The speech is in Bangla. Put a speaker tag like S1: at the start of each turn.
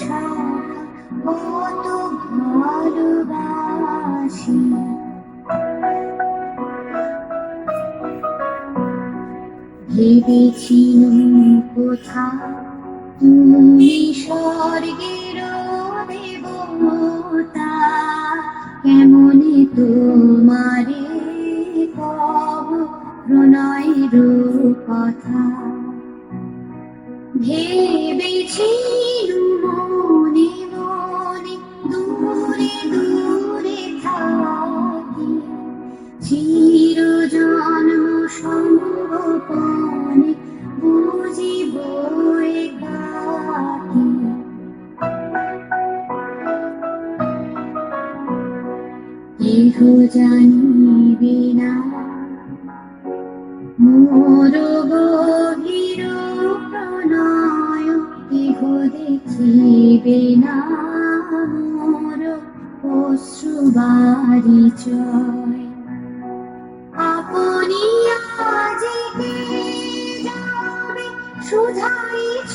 S1: সারা কত ভালোবাসি। ভেবেছিলুম কোথা তুমি স্বর্গের দেবতা, কেমনে তোমারে কব প্রণয়ের কথা। ভেবেছিলুম মনে মনে দূরে দূরে থাকি, চির জন্ম সঙ্গোপনে বুঝিব একাকী। কেহ জানিবে না মোর গভীর প্রণয়, কেহ দেখিবে না মোর অশ্রু বারিচয়। আপনি আজিকে যাবে শুধাইছ